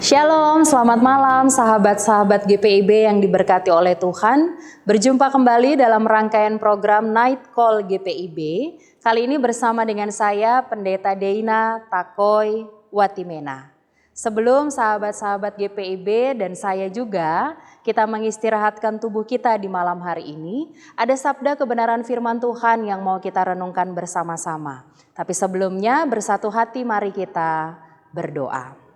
Shalom, selamat malam sahabat-sahabat GPIB yang diberkati oleh Tuhan. Berjumpa kembali dalam rangkaian program Night Call GPIB. Kali ini bersama dengan saya Pendeta Deina Takoy Watimena. Sebelum sahabat-sahabat GPIB dan saya juga kita mengistirahatkan tubuh kita di malam hari ini, ada sabda kebenaran firman Tuhan yang mau kita renungkan bersama-sama. Tapi sebelumnya bersatu hati mari kita berdoa.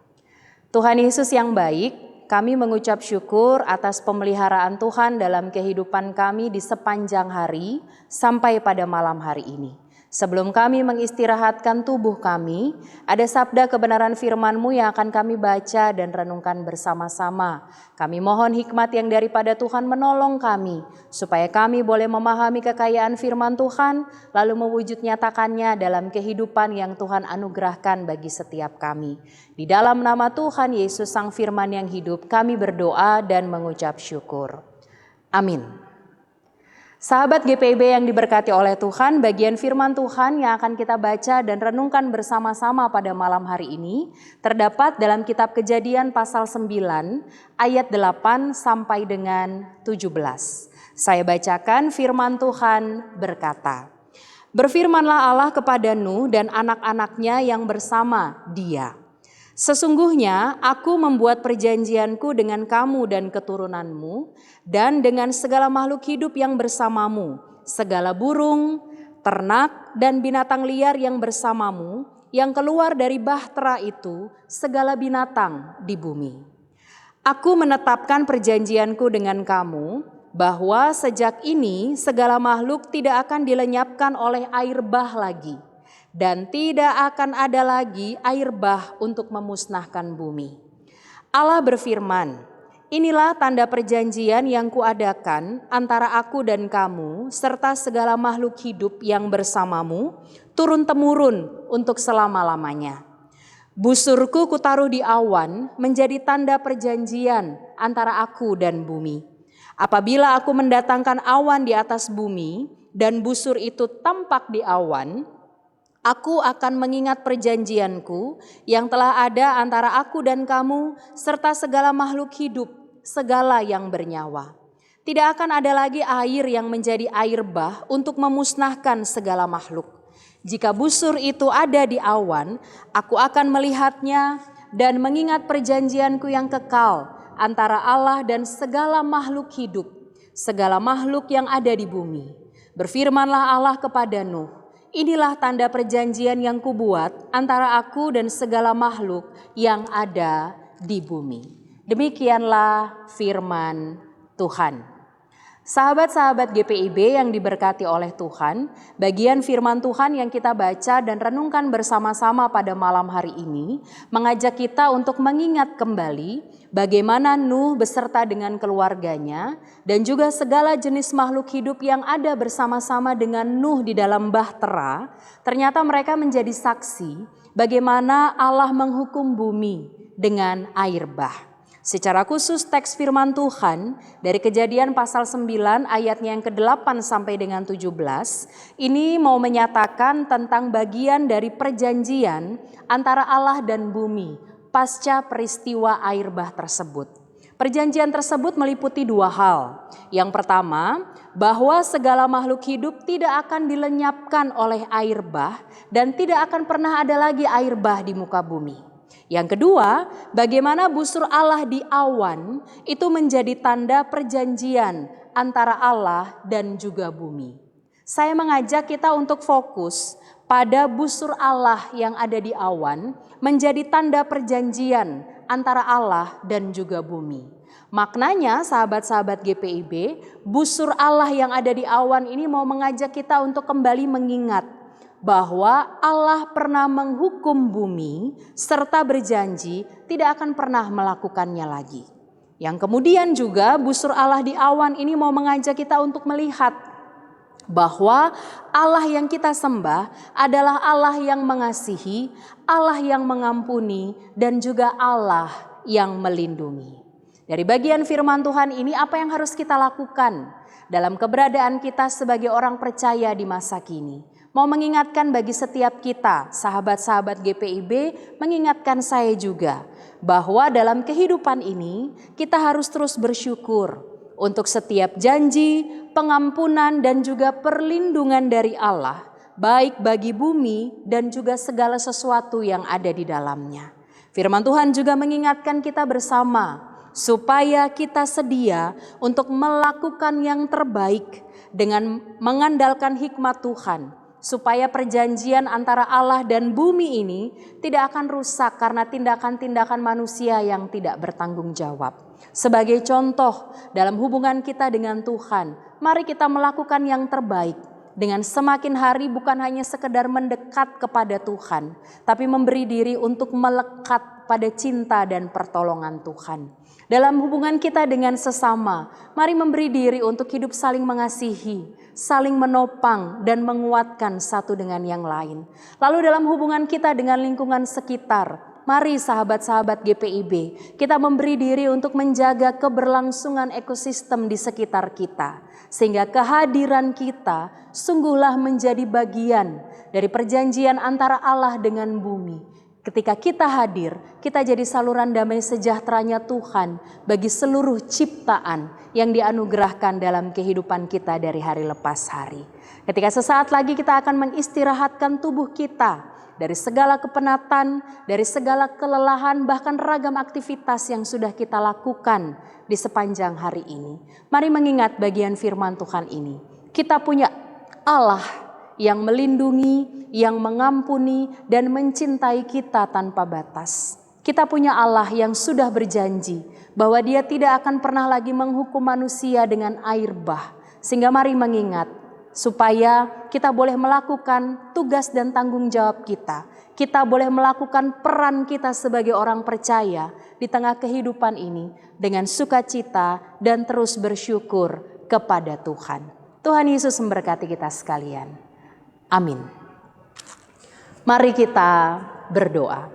Tuhan Yesus yang baik, kami mengucap syukur atas pemeliharaan Tuhan dalam kehidupan kami di sepanjang hari sampai pada malam hari ini. Sebelum kami mengistirahatkan tubuh kami, ada sabda kebenaran firman-Mu yang akan kami baca dan renungkan bersama-sama. Kami mohon hikmat yang daripada Tuhan menolong kami, supaya kami boleh memahami kekayaan firman Tuhan, lalu mewujud nyatakannya dalam kehidupan yang Tuhan anugerahkan bagi setiap kami. Di dalam nama Tuhan Yesus Sang Firman yang hidup, kami berdoa dan mengucap syukur. Amin. Sahabat GPIB yang diberkati oleh Tuhan, bagian firman Tuhan yang akan kita baca dan renungkan bersama-sama pada malam hari ini terdapat dalam kitab Kejadian pasal 9 ayat 8 sampai dengan 17. Saya bacakan firman Tuhan berkata, "Berfirmanlah Allah kepada Nuh dan anak-anaknya yang bersama dia. Sesungguhnya aku membuat perjanjianku dengan kamu dan keturunanmu dan dengan segala makhluk hidup yang bersamamu, segala burung, ternak dan binatang liar yang bersamamu, yang keluar dari bahtera itu, segala binatang di bumi. Aku menetapkan perjanjianku dengan kamu, bahwa sejak ini segala makhluk tidak akan dilenyapkan oleh air bah lagi. Dan tidak akan ada lagi air bah untuk memusnahkan bumi. Allah berfirman, inilah tanda perjanjian yang kuadakan antara aku dan kamu, serta segala makhluk hidup yang bersamamu, turun-temurun untuk selama-lamanya. Busurku kutaruh di awan menjadi tanda perjanjian antara aku dan bumi. Apabila aku mendatangkan awan di atas bumi, dan busur itu tampak di awan, aku akan mengingat perjanjianku yang telah ada antara aku dan kamu serta segala makhluk hidup, segala yang bernyawa. Tidak akan ada lagi air yang menjadi air bah untuk memusnahkan segala makhluk. Jika busur itu ada di awan, aku akan melihatnya dan mengingat perjanjianku yang kekal antara Allah dan segala makhluk hidup, segala makhluk yang ada di bumi. Berfirmanlah Allah kepada Nuh, inilah tanda perjanjian yang kubuat antara aku dan segala makhluk yang ada di bumi. Demikianlah firman Tuhan. Sahabat-sahabat GPIB yang diberkati oleh Tuhan, bagian firman Tuhan yang kita baca dan renungkan bersama-sama pada malam hari ini mengajak kita untuk mengingat kembali bagaimana Nuh beserta dengan keluarganya dan juga segala jenis makhluk hidup yang ada bersama-sama dengan Nuh di dalam bahtera, ternyata mereka menjadi saksi bagaimana Allah menghukum bumi dengan air bah. Secara khusus teks firman Tuhan dari Kejadian pasal 9 ayatnya yang ke-8 sampai dengan 17 ini mau menyatakan tentang bagian dari perjanjian antara Allah dan bumi pasca peristiwa air bah tersebut. Perjanjian tersebut meliputi dua hal. Yang pertama, bahwa segala makhluk hidup tidak akan dilenyapkan oleh air bah dan tidak akan pernah ada lagi air bah di muka bumi. Yang kedua, bagaimana busur Allah di awan itu menjadi tanda perjanjian antara Allah dan juga bumi. Saya mengajak kita untuk fokus pada busur Allah yang ada di awan menjadi tanda perjanjian antara Allah dan juga bumi. Maknanya sahabat-sahabat GPIB, busur Allah yang ada di awan ini mau mengajak kita untuk kembali mengingat bahwa Allah pernah menghukum bumi serta berjanji tidak akan pernah melakukannya lagi. Yang kemudian juga busur Allah di awan ini mau mengajak kita untuk melihat bahwa Allah yang kita sembah adalah Allah yang mengasihi, Allah yang mengampuni, dan juga Allah yang melindungi. Dari bagian firman Tuhan ini apa yang harus kita lakukan dalam keberadaan kita sebagai orang percaya di masa kini? Mau mengingatkan bagi setiap kita, sahabat-sahabat GPIB, mengingatkan saya juga bahwa dalam kehidupan ini kita harus terus bersyukur untuk setiap janji, pengampunan dan juga perlindungan dari Allah, baik bagi bumi dan juga segala sesuatu yang ada di dalamnya. Firman Tuhan juga mengingatkan kita bersama supaya kita sedia untuk melakukan yang terbaik dengan mengandalkan hikmat Tuhan, supaya perjanjian antara Allah dan bumi ini tidak akan rusak karena tindakan-tindakan manusia yang tidak bertanggung jawab. Sebagai contoh dalam hubungan kita dengan Tuhan, mari kita melakukan yang terbaik dengan semakin hari bukan hanya sekedar mendekat kepada Tuhan, tapi memberi diri untuk melekat pada cinta dan pertolongan Tuhan. Dalam hubungan kita dengan sesama, mari memberi diri untuk hidup saling mengasihi, saling menopang dan menguatkan satu dengan yang lain. Lalu dalam hubungan kita dengan lingkungan sekitar, mari sahabat-sahabat GPIB, kita memberi diri untuk menjaga keberlangsungan ekosistem di sekitar kita. Sehingga kehadiran kita sungguhlah menjadi bagian dari perjanjian antara Allah dengan bumi. Ketika kita hadir, kita jadi saluran damai sejahteranya Tuhan bagi seluruh ciptaan yang dianugerahkan dalam kehidupan kita dari hari lepas hari. Ketika sesaat lagi kita akan mengistirahatkan tubuh kita dari segala kepenatan, dari segala kelelahan, bahkan ragam aktivitas yang sudah kita lakukan di sepanjang hari ini. Mari mengingat bagian firman Tuhan ini. Kita punya Allah yang melindungi, yang mengampuni, dan mencintai kita tanpa batas. Kita punya Allah yang sudah berjanji bahwa Dia tidak akan pernah lagi menghukum manusia dengan air bah. Sehingga mari mengingat supaya kita boleh melakukan tugas dan tanggung jawab kita. Kita boleh melakukan peran kita sebagai orang percaya di tengah kehidupan ini dengan sukacita dan terus bersyukur kepada Tuhan. Tuhan Yesus memberkati kita sekalian. Amin. Mari kita berdoa.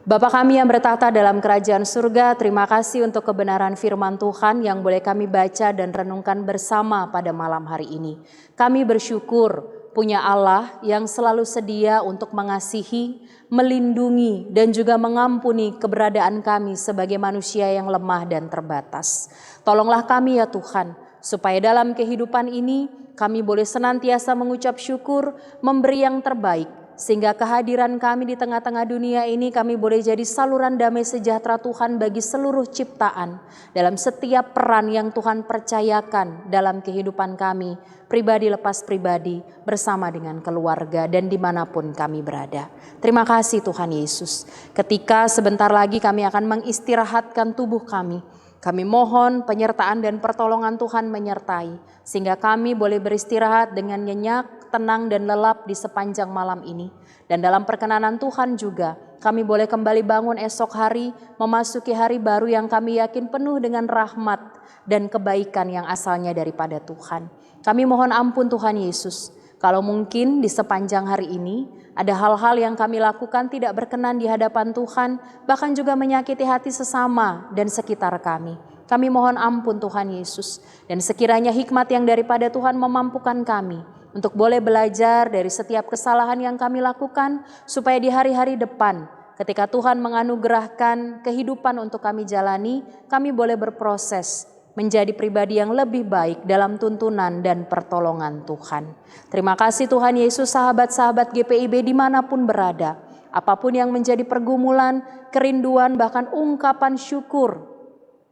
Bapa kami yang bertahta dalam kerajaan surga, terima kasih untuk kebenaran firman Tuhan yang boleh kami baca dan renungkan bersama pada malam hari ini. Kami bersyukur punya Allah yang selalu sedia untuk mengasihi, melindungi, dan juga mengampuni keberadaan kami sebagai manusia yang lemah dan terbatas. Tolonglah kami ya Tuhan, supaya dalam kehidupan ini kami boleh senantiasa mengucap syukur, memberi yang terbaik, sehingga kehadiran kami di tengah-tengah dunia ini kami boleh jadi saluran damai sejahtera Tuhan bagi seluruh ciptaan dalam setiap peran yang Tuhan percayakan dalam kehidupan kami, pribadi lepas pribadi, bersama dengan keluarga dan dimanapun kami berada. Terima kasih Tuhan Yesus. Ketika sebentar lagi kami akan mengistirahatkan tubuh kami, kami mohon penyertaan dan pertolongan Tuhan menyertai, sehingga kami boleh beristirahat dengan nyenyak, tenang dan lelap di sepanjang malam ini. Dan dalam perkenanan Tuhan juga, kami boleh kembali bangun esok hari, memasuki hari baru yang kami yakin penuh dengan rahmat dan kebaikan yang asalnya daripada Tuhan. Kami mohon ampun Tuhan Yesus, kalau mungkin di sepanjang hari ini ada hal-hal yang kami lakukan tidak berkenan di hadapan Tuhan, bahkan juga menyakiti hati sesama dan sekitar kami. Kami mohon ampun Tuhan Yesus, dan sekiranya hikmat yang daripada Tuhan memampukan kami untuk boleh belajar dari setiap kesalahan yang kami lakukan, supaya di hari-hari depan ketika Tuhan menganugerahkan kehidupan untuk kami jalani, kami boleh berproses menjadi pribadi yang lebih baik dalam tuntunan dan pertolongan Tuhan. Terima kasih Tuhan Yesus, sahabat-sahabat GPIB dimanapun berada. Apapun yang menjadi pergumulan, kerinduan, bahkan ungkapan syukur,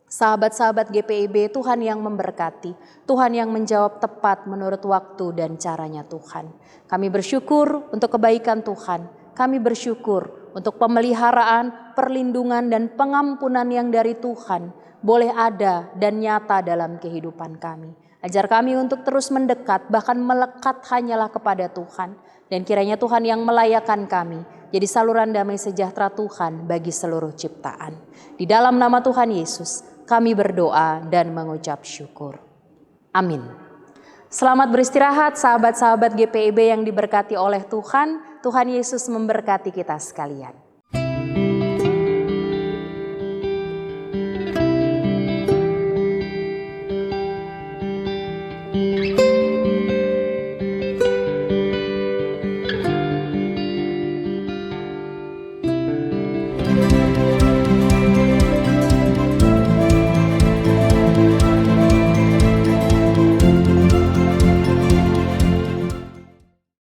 sahabat-sahabat GPIB, Tuhan yang memberkati, Tuhan yang menjawab tepat menurut waktu dan caranya Tuhan. Kami bersyukur untuk kebaikan Tuhan. Kami bersyukur untuk pemeliharaan, perlindungan, dan pengampunan yang dari Tuhan boleh ada dan nyata dalam kehidupan kami. Ajar kami untuk terus mendekat, bahkan melekat hanyalah kepada Tuhan. Dan kiranya Tuhan yang melayakkan kami jadi saluran damai sejahtera Tuhan bagi seluruh ciptaan. Di dalam nama Tuhan Yesus, kami berdoa dan mengucap syukur. Amin. Selamat beristirahat sahabat-sahabat GPIB yang diberkati oleh Tuhan. Tuhan Yesus memberkati kita sekalian.